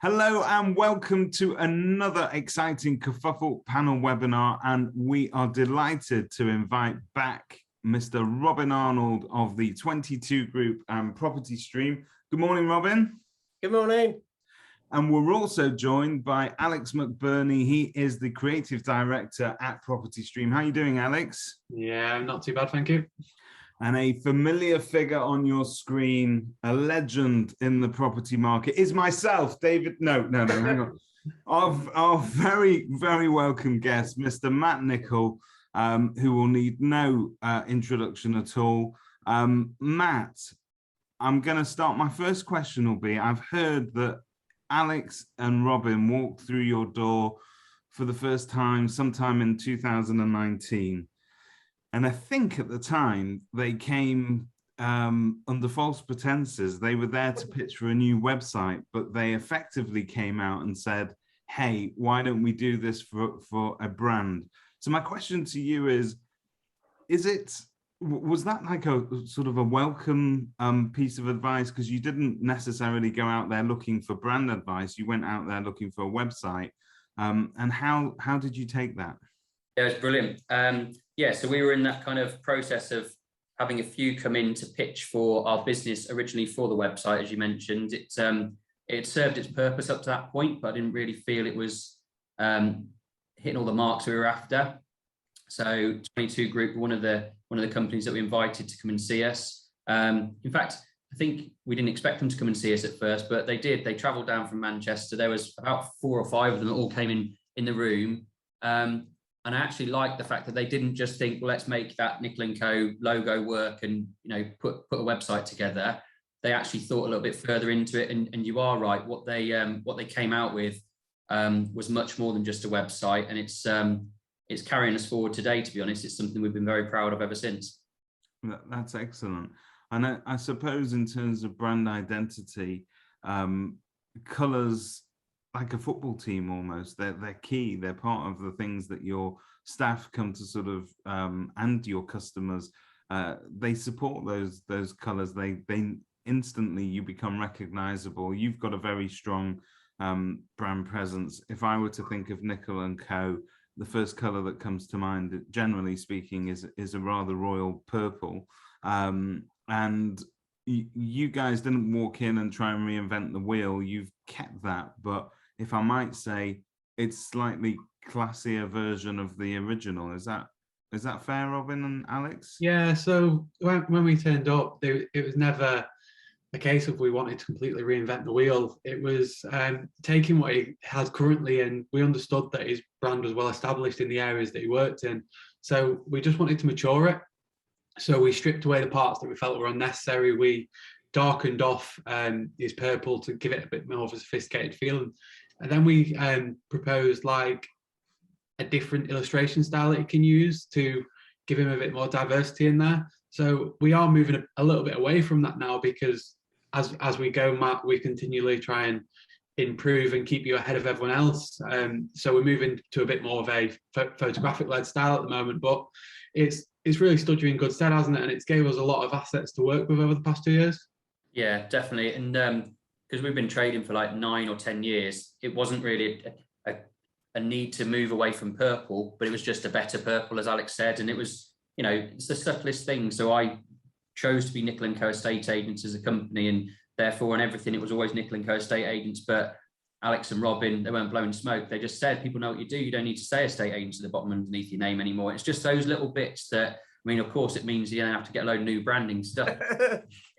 Hello and welcome to another exciting Kerfuffle panel webinar, and we are delighted to invite back Mr. Robin Arnold of the 22 Group and PropertyStream. Good morning, Robin. Good morning. And we're also joined by Alex McBurney. He is the Creative Director at PropertyStream. How are you doing, Alex? Yeah, not too bad, thank you. And a familiar figure on your screen, a legend in the property market, is myself, David. No, hang on. Our very, very welcome guest, Mr. Matt Nicol, who will need no introduction at all. Matt, I'm going to start. My first question will be, I've heard that Alex and Robin walked through your door for the first time sometime in 2019. And I think at the time they came under false pretenses. They were there to pitch for a new website, but they effectively came out and said, hey, why don't we do this for a brand? So my question to you was that like a sort of a welcome piece of advice? Because you didn't necessarily go out there looking for brand advice. You went out there looking for a website. And how did you take that? Yeah, it's brilliant. Yeah, so we were in that kind of process of having a few come in to pitch for our business originally for the website, as you mentioned. It served its purpose up to that point, but I didn't really feel it was hitting all the marks we were after. So 22 Group, one of the companies that we invited to come and see us. In fact, I think we didn't expect them to come and see us at first, but they did. They travelled down from Manchester. There was about 4 or 5 of them that all came in the room. And I actually liked the fact that they didn't just think, well, let's make that Nicol & Co logo work and, you know, put a website together. They actually thought a little bit further into it. And you are right. What they came out with was much more than just a website. And it's carrying us forward today, to be honest. It's something we've been very proud of ever since. That's excellent. And I suppose in terms of brand identity, colours, like a football team almost, they're key. They're part of the things that your staff come to sort of and your customers, they support those colors. They instantly, you become recognizable. You've got a very strong brand presence. If I were to think of Nicol & Co, the first color that comes to mind, generally speaking, is a rather royal purple. And you guys didn't walk in and try and reinvent the wheel. You've kept that, but if I might say, it's slightly classier version of the original. Is that fair, Robin and Alex? Yeah, so when we turned up, it was never a case of we wanted to completely reinvent the wheel. It was taking what he has currently, and we understood that his brand was well established in the areas that he worked in. So we just wanted to mature it. So we stripped away the parts that we felt were unnecessary. We darkened off his purple to give it a bit more of a sophisticated feel. And then we proposed like a different illustration style that he can use to give him a bit more diversity in there. So we are moving a little bit away from that now, because as we go, Matt, we continually try and improve and keep you ahead of everyone else. So we're moving to a bit more of a photographic-led style at the moment, but it's really stood you in good stead, hasn't it? And it's gave us a lot of assets to work with over the past 2 years. Yeah, definitely. And because we've been trading for like 9 or 10 years, it wasn't really a need to move away from purple, but it was just a better purple, as Alex said. And it was, you know, it's the subtlest thing. So I chose to be Nicol & Co estate agents as a company, and therefore, and everything, it was always Nicol & Co estate agents. But Alex and Robin, they weren't blowing smoke. They just said, people know what you do. You don't need to say estate agents at the bottom underneath your name anymore. It's just those little bits that, I mean, of course, it means you don't have to get a load of new branding stuff.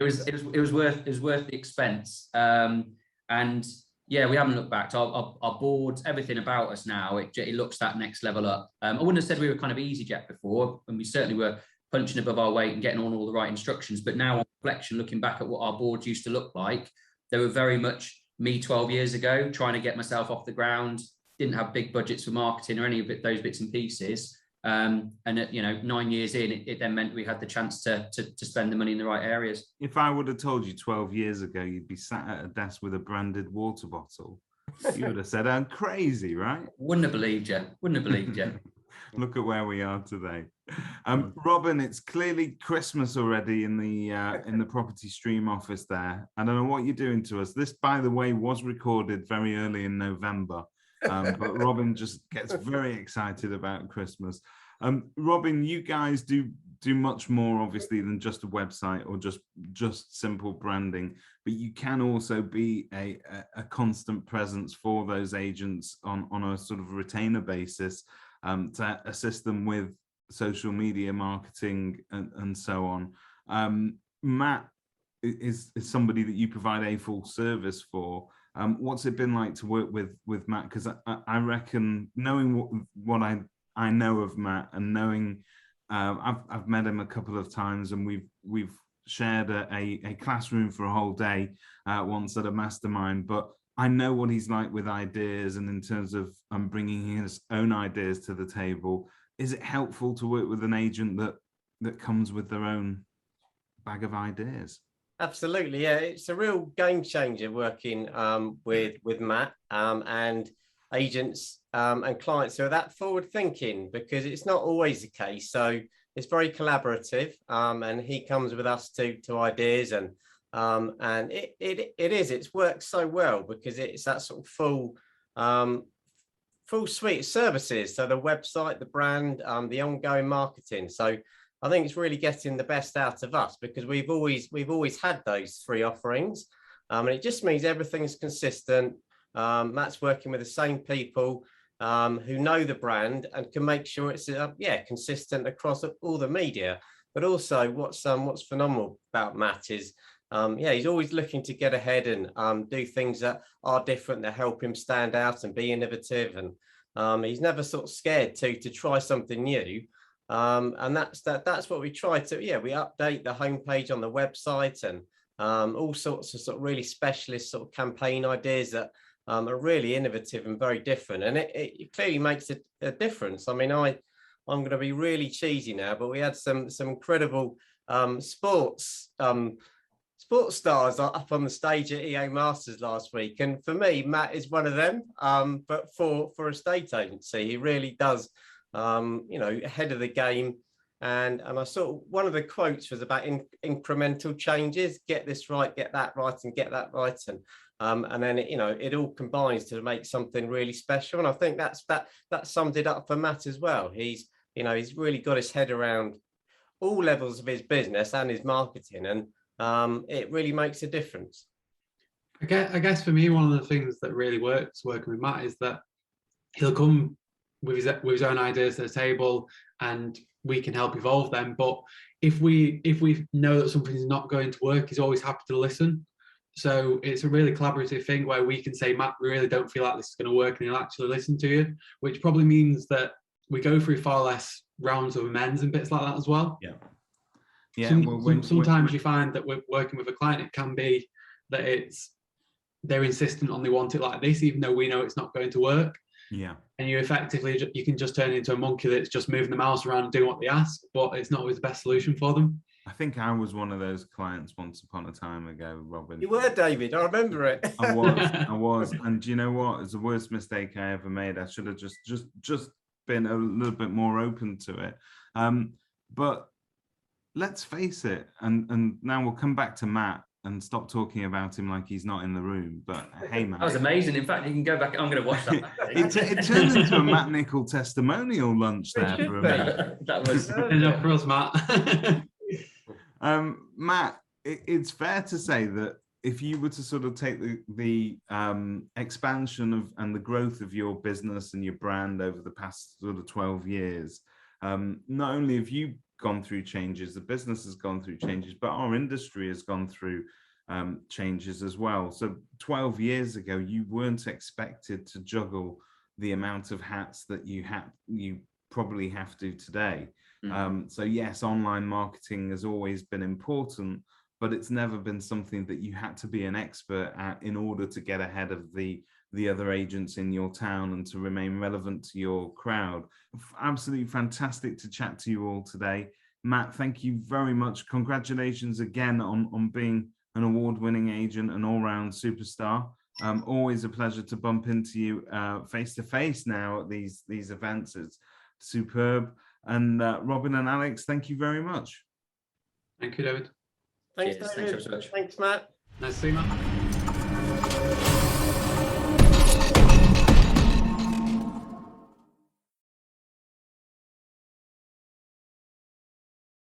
It was worth the expense. And yeah, we haven't looked back. Our boards, everything about us now, it looks that next level up. I wouldn't have said we were kind of EasyJet before, and we certainly were punching above our weight and getting on all the right instructions. But now on reflection, looking back at what our boards used to look like, they were very much me 12 years ago, trying to get myself off the ground, didn't have big budgets for marketing or any of those bits and pieces. And you know, 9 years in, it then meant we had the chance to spend the money in the right areas. If I would have told you 12 years ago you'd be sat at a desk with a branded water bottle, you would have said, I'm crazy, right? Wouldn't have believed you. Wouldn't have believed you. Look at where we are today. Robin, it's clearly Christmas already in the PropertyStream office there. I don't know what you're doing to us. This, by the way, was recorded very early in November, but Robin just gets very excited about Christmas. Robin, you guys do much more obviously than just a website or just simple branding, but you can also be a constant presence for those agents on a sort of retainer basis, to assist them with social media marketing and so on. Matt is somebody that you provide a full service for. What's it been like to work with Matt? Because I reckon, knowing what I know of Matt, and knowing I've met him a couple of times, and we've shared a classroom for a whole day once at a mastermind, but I know what he's like with ideas, and in terms of bringing his own ideas to the table. Is it helpful to work with an agent that comes with their own bag of ideas? Absolutely, yeah. It's a real game changer working with Matt and agents and clients who are that forward thinking, because it's not always the case. So it's very collaborative, and he comes with us to ideas, and it's worked so well because it's that sort of full suite of services. So the website, the brand, the ongoing marketing. So I think it's really getting the best out of us, because we've always had those three offerings, and it just means everything's consistent. Matt's working with the same people who know the brand and can make sure it's consistent across all the media. But also, what's phenomenal about Matt is he's always looking to get ahead and do things that are different, that help him stand out and be innovative, and he's never sort of scared to try something new. And that's what we try to, we update the homepage on the website, and all sorts of sort of really specialist sort of campaign ideas that are really innovative and very different, and it clearly makes a difference. I mean, I'm going to be really cheesy now, but we had some incredible sports stars up on the stage at EA Masters last week, and for me, Matt is one of them. But for a estate agency, he really does, ahead of the game. And I saw one of the quotes was about incremental changes: get this right, get that right, and get that right, and then it all combines to make something really special. And I think that summed it up for Matt as well. He's really got his head around all levels of his business and his marketing, and it really makes a difference. I guess for me, one of the things that really works working with Matt is that he'll come with his own ideas to the table, and we can help evolve them. But if we know that something is not going to work, he's always happy to listen. So it's a really collaborative thing where we can say, Matt, we really don't feel like this is going to work, and he'll actually listen to you, which probably means that we go through far less rounds of amends and bits like that as well. Yeah. Sometimes you find that we're working with a client, it can be that they're insistent on they want it like this, even though we know it's not going to work. Yeah. And you can just turn into a monkey that's just moving the mouse around and doing what they ask, but it's not always the best solution for them. I think I was one of those clients once upon a time ago, Robin. You were, David. I remember it. I was. And do you know what? It's the worst mistake I ever made. I should have just been a little bit more open to it. But let's face it, and now we'll come back to Matt and stop talking about him like he's not in the room. But hey, Matt. That was amazing. In fact, you can go back. I'm going to watch that. It turned into a Matt Nicol testimonial lunch there for a minute. That was enough for us, Matt. Matt, it's fair to say that if you were to sort of take the expansion of and the growth of your business and your brand over the past sort of 12 years, not only have you gone through changes, the business has gone through changes, but our industry has gone through changes as well. So 12 years ago, you weren't expected to juggle the amount of hats that you probably have to today. So yes, online marketing has always been important, but it's never been something that you had to be an expert at in order to get ahead of the other agents in your town and to remain relevant to your crowd. Absolutely fantastic to chat to you all today. Matt, thank you very much. Congratulations again on being an award-winning agent, an all-round superstar. Always a pleasure to bump into you face-to-face now at these events. It's superb. And Robin and Alex, thank you very much. Thank you, David. Thanks, Cheers. David. Thanks so much. Thanks, Matt. Nice to see you, man.